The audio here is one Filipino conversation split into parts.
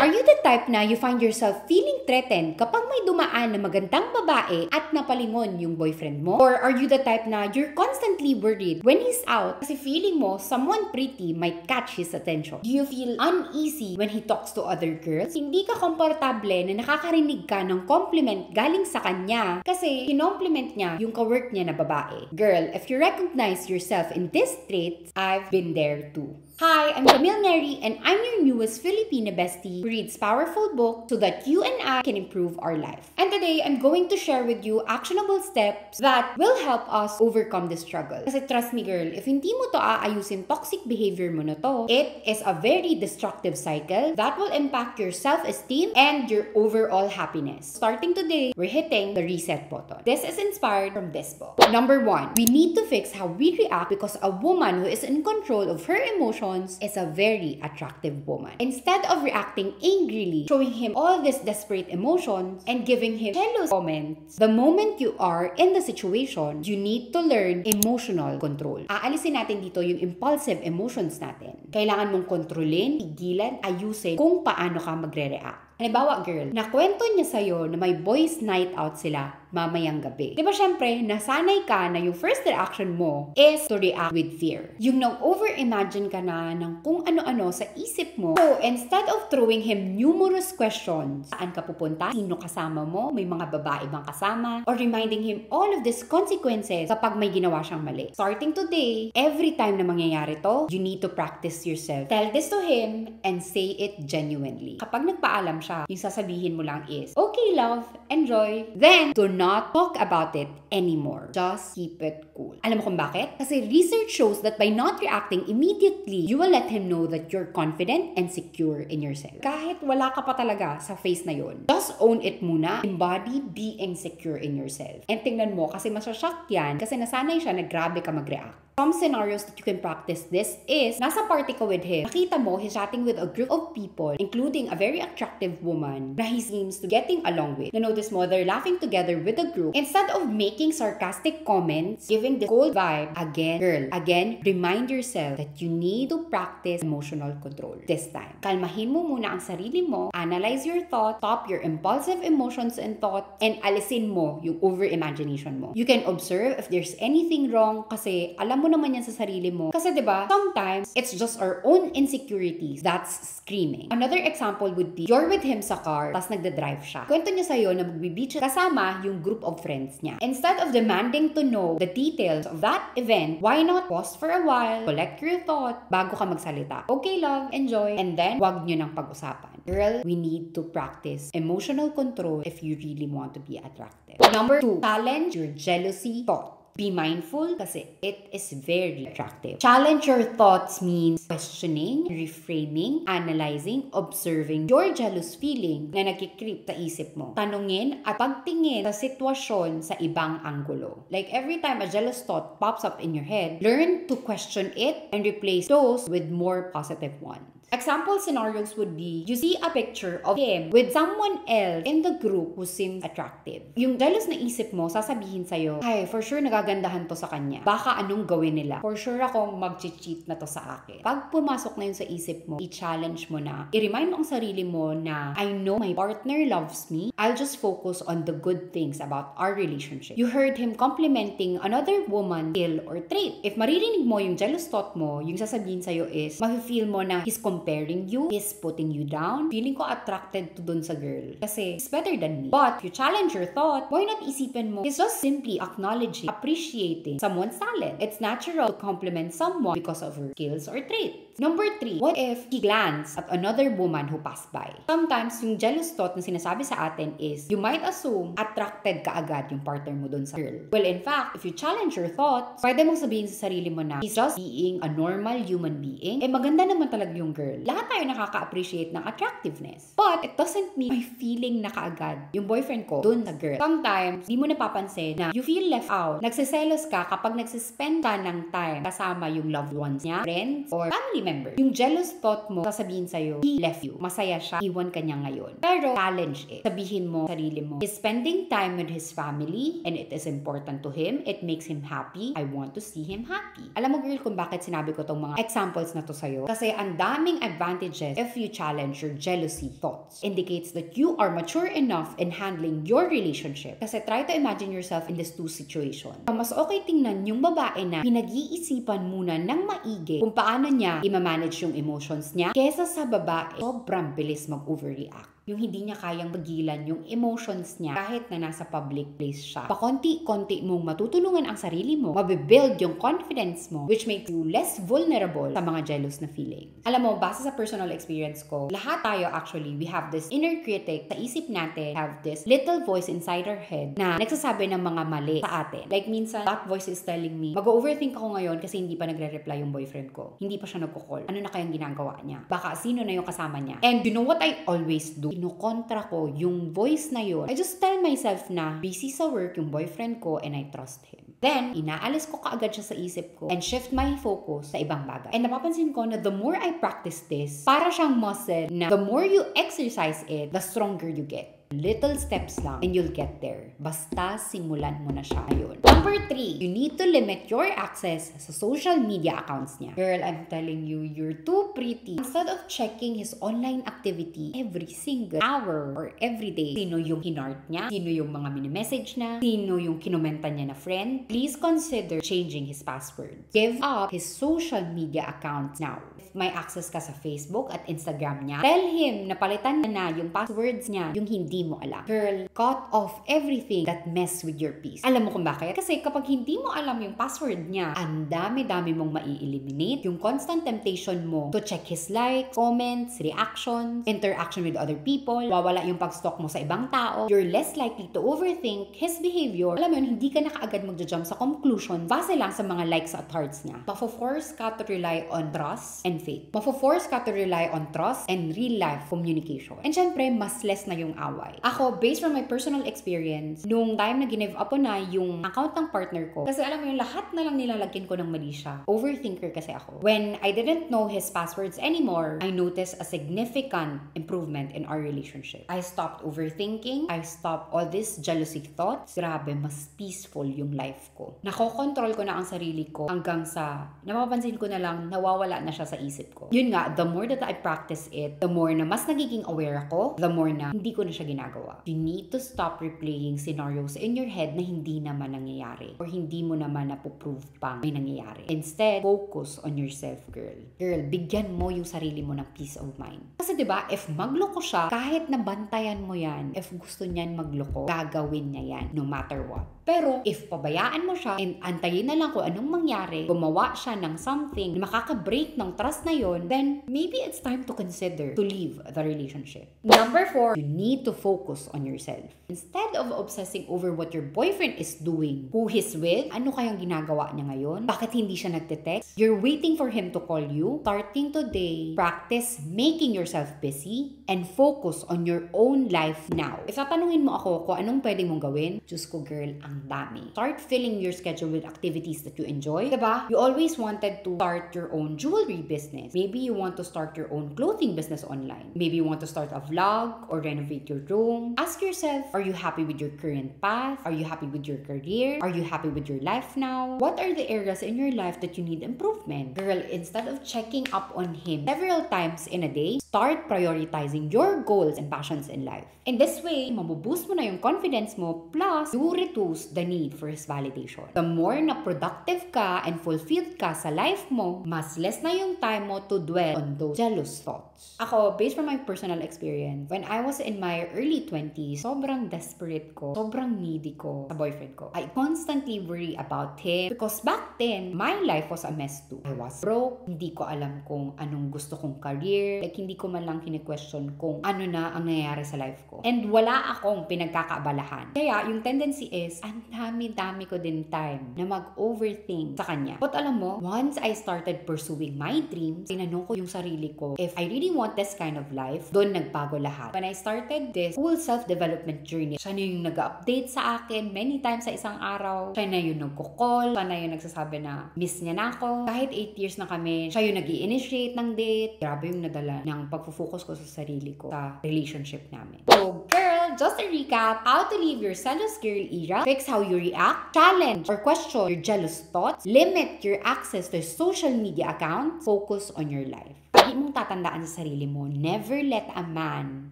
Are you the type na you find yourself feeling threatened kapag may dumaan na magandang babae at napalingon yung boyfriend mo? Or are you the type na you're constantly worried when he's out kasi feeling mo someone pretty might catch his attention? Do you feel uneasy when he talks to other girls? Hindi ka komportable na nakakarinig ka ng compliment galing sa kanya kasi kinompliment niya yung kawork niya na babae. Girl, if you recognize yourself in these traits, I've been there too. Hi, I'm Camille Neri and I'm your newest Filipina bestie who reads powerful books so that you and I can improve our life. And today, I'm going to share with you actionable steps that will help us overcome this struggle. Kasi trust me girl, if hindi mo to aayusin toxic behavior mo na to, it is a very destructive cycle that will impact your self-esteem and your overall happiness. Starting today, we're hitting the reset button. This is inspired from this book. Number 1, we need to fix how we react because a woman who is in control of her emotions is a very attractive woman. Instead of reacting angrily, showing him all these desperate emotions, and giving him jealous comments, the moment you are in the situation, you need to learn emotional control. Aalisin natin dito yung impulsive emotions natin. Kailangan mong kontrolin, tigilan, ayusin kung paano ka magre-react. Halimbawa, girl, nakwento niya sa'yo na may boys night out sila mamayang gabi. Diba syempre, nasanay ka na yung first reaction mo is to react with fear. Yung nang-over-imagine ka na ng kung ano-ano sa isip mo. So, instead of throwing him numerous questions, saan ka pupunta? Sino kasama mo? May mga babae bang kasama? Or reminding him all of these consequences kapag may ginawa siyang mali. Starting today, every time na mangyayari to, you need to practice yourself. Tell this to him and say it genuinely. Kapag nagpaalam siya, yung sasabihin mo lang is, okay love, enjoy. Then, do not talk about it anymore. Just keep it cool. Alam mo kung bakit? Kasi research shows that by not reacting immediately, you will let him know that you're confident and secure in yourself. Kahit wala ka pa talaga sa face na yun, just own it muna. Embody being secure in yourself. And tingnan mo, kasi masashock yan, kasi nasanay siya na grabe ka mag-react. Some scenarios that you can practice this is, nasa party ka with him, nakita mo he's chatting with a group of people, including a very attractive woman na he seems to getting along with. Na-notice mo, they're laughing together with the group. Instead of making sarcastic comments, giving the cold vibe, again, remind yourself that you need to practice emotional control this time. Kalmahin mo muna ang sarili mo, analyze your thoughts, stop your impulsive emotions and thoughts, and alisin mo yung over-imagination mo. You can observe if there's anything wrong kasi alam mo naman yan sa sarili mo. Kasi diba, sometimes, it's just our own insecurities that's screaming. Another example would be, you're with him sa car, tas nagda-drive siya. Kwento niya sa'yo na magbe-beach kasama yung group of friends niya. Instead of demanding to know the details of that event, why not pause for a while, collect your thought, bago ka magsalita. Okay love, enjoy, and then, wag nyo nang pag-usapan. Girl, we need to practice emotional control if you really want to be attractive. Number 2, challenge your jealousy thought. Be mindful kasi it is very attractive. Challenge your thoughts means questioning, reframing, analyzing, observing your jealous feeling na nagkikreep sa isip mo. Tanungin at pagtingin sa sitwasyon sa ibang anggulo. Like every time a jealous thought pops up in your head, learn to question it and replace those with more positive ones. Example scenarios would be, you see a picture of him with someone else in the group who seems attractive. Yung jealous na isip mo, sasabihin sa'yo, ay, for sure nagagandahan to sa kanya. Baka anong gawin nila? For sure akong mag-cheat na to sa akin. Pag pumasok na yun sa isip mo, i-challenge mo na. I-remind mo ang sarili mo na, I know my partner loves me. I'll just focus on the good things about our relationship. You heard him complimenting another woman's skill or trait. If maririnig mo yung jealous thought mo, yung sasabihin sa'yo is, mafe-feel mo na he's comparing you, he's putting you down. Feeling ko attracted to dun sa girl kasi he's better than me. But if you challenge your thought, why not isipin mo, he's just simply acknowledging, appreciating someone's talent. It's natural to compliment someone because of her skills or traits. Number 3, what if he glanced at another woman who passed by? Sometimes, yung jealous thought na sinasabi sa atin is, you might assume attracted ka agad yung partner mo dun sa girl. Well, in fact, if you challenge your thoughts, pwede mong sabihin sa sarili mo na he's just being a normal human being. Eh, maganda naman talaga yung girl. Lahat tayo nakaka-appreciate ng attractiveness. But, it doesn't mean may feeling na kaagad yung boyfriend ko dun sa girl. Sometimes, di mo napapansin na you feel left out. Nagsiselos ka kapag nagsispend ka ng time kasama yung loved ones niya, friends, or family member. Yung jealous thought mo, sasabihin sa'yo, he left you. Masaya siya, iwan ka niya ngayon. Pero, challenge it. Sabihin mo, sarili mo, he's spending time with his family and it is important to him. It makes him happy. I want to see him happy. Alam mo, girl, kung bakit sinabi ko tong mga examples na to sa'yo? Kasi ang daming maraming advantages if you challenge your jealousy thoughts. Indicates that you are mature enough in handling your relationship. Kasi try to imagine yourself in these two situations. Mas okay tingnan yung babae na pinag-iisipan muna ng maigi kung paano niya i-manage yung emotions niya kesa sa babae sobrang bilis mag-overreact. Yung hindi niya kayang pagilan yung emotions niya kahit na nasa public place siya. Pakonti-konti mong matutulungan ang sarili mo, mabibuild yung confidence mo, which makes you less vulnerable sa mga jealous na feelings. Alam mo, base sa personal experience ko, lahat tayo actually, we have this inner critic sa isip natin, have this little voice inside our head na nagsasabi ng mga mali sa atin. Like minsan, that voice is telling me, mag-overthink ako ngayon kasi hindi pa nagre-reply yung boyfriend ko. Hindi pa siya nagko-call. Ano na kayang ginagawa niya? Baka sino na yung kasama niya? And you know what I always do? Kinukontra ko yung voice na yun. I just tell myself na busy sa work yung boyfriend ko and I trust him. Then, inaalis ko kaagad siya sa isip ko and shift my focus sa ibang bagay. And napapansin ko na the more I practice this, para siyang muscle na the more you exercise it, the stronger you get. Little steps lang and you'll get there. Basta simulan mo na siya ngayon. Number 3, you need to limit your access sa social media accounts niya. Girl, I'm telling you, you're too pretty. Instead of checking his online activity every single hour or every day, sino yung hinart niya, sino yung mga mini-message na, sino yung kinomenta niya na friend, please consider changing his password. Give up his social media accounts now. If may access ka sa Facebook at Instagram niya, tell him na palitan na yung passwords niya, yung hindi mo alam. Girl, cut off everything that mess with your peace. Alam mo kung bakit? Kasi kapag hindi mo alam yung password niya, ang dami-dami mong mai-eliminate. Yung constant temptation mo to check his likes, comments, reactions, interaction with other people, wawala yung pag-stalk mo sa ibang tao. You're less likely to overthink his behavior. Alam mo yun, hindi ka na kaagad magja-jump sa conclusion base lang sa mga likes at hearts niya. Mafo-force ka to rely on trust and faith. Mafo-force ka to rely on trust and real-life communication. And syempre, mas less na yung away. Ako, based from my personal experience, nung time na give up ko na yung account ng partner ko, kasi alam mo yung lahat na lang nilalagyan ko ng mali siya. Overthinker kasi ako. When I didn't know his passwords anymore, I noticed a significant improvement in our relationship. I stopped overthinking. I stopped all these jealousy thoughts. Grabe, mas peaceful yung life ko. Nakokontrol ko na ang sarili ko hanggang sa napapansin ko na lang nawawala na siya sa isip ko. Yun nga, the more that I practice it, the more na mas nagiging aware ako, the more na hindi ko na siya ginagawa. You need to stop replaying scenarios in your head na hindi naman nangyayari or hindi mo naman napuprove pang may nangyayari. Instead, focus on yourself, girl. Girl, bigyan mo yung sarili mo ng peace of mind. Kasi diba, if magloko siya, kahit nabantayan mo yan, if gusto niyan magloko, gagawin niya yan no matter what. Pero, if pabayaan mo siya and antayin na lang kung anong mangyari, gumawa siya ng something na makaka-break ng trust na yon, then maybe it's time to consider to leave the relationship. Number 4, you need to focus on yourself. Instead of obsessing over what your boyfriend is doing, who he's with, ano kayang ginagawa niya ngayon, bakit hindi siya nagte-text, you're waiting for him to call you, starting today, practice making yourself busy and focus on your own life now. If tatanungin mo ako kung anong pwede mong gawin, Diyos ko girl, ang dami. Start filling your schedule with activities that you enjoy. Diba? You always wanted to start your own jewelry business. Maybe you want to start your own clothing business online. Maybe you want to start a vlog or renovate your room. Ask yourself, are you happy with your current path? Are you happy with your career? Are you happy with your life now? What are the areas in your life that you need improvement? Girl, instead of checking up on him several times in a day, start prioritizing your goals and passions in life. In this way, mabuboost mo na yung confidence mo, plus you reduce the need for his validation. The more na productive ka and fulfilled ka sa life mo, mas less na yung time mo to dwell on those jealous thoughts. Ako, based from my personal experience, when I was in my early 20s, sobrang desperate ko, sobrang needy ko sa boyfriend ko. I constantly worry about him because back then, my life was a mess too. I was broke, hindi ko alam kung anong gusto kong career, like hindi ko man lang kini-question kung ano na ang nangyayari sa life ko. And wala akong pinagkakaabalahan. Kaya yung tendency is, ang dami-dami ko din time na mag-overthink sa kanya. But alam mo, once I started pursuing my dreams, tinanong ko yung sarili ko, if I really want this kind of life, doon nagbago lahat. When I started this whole self-development journey, siya na yung nag-update sa akin many times sa isang araw. Siya na yung nagko-call, siya na yung nagsasabi na miss niya na ako. Kahit 8 years na kami, siya yung nag-i-initiate ng date. Grabe yung nadala ng pag-focus ko sa sarili ko sa relationship namin. So, girl, just a recap, how to leave your jealous girl era, fix how you react, challenge or question your jealous thoughts, limit your access to social media accounts, focus on your life. Lagi imong tatandaan sa sarili mo, never let a man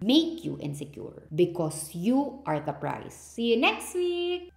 make you insecure because you are the prize. See you next week!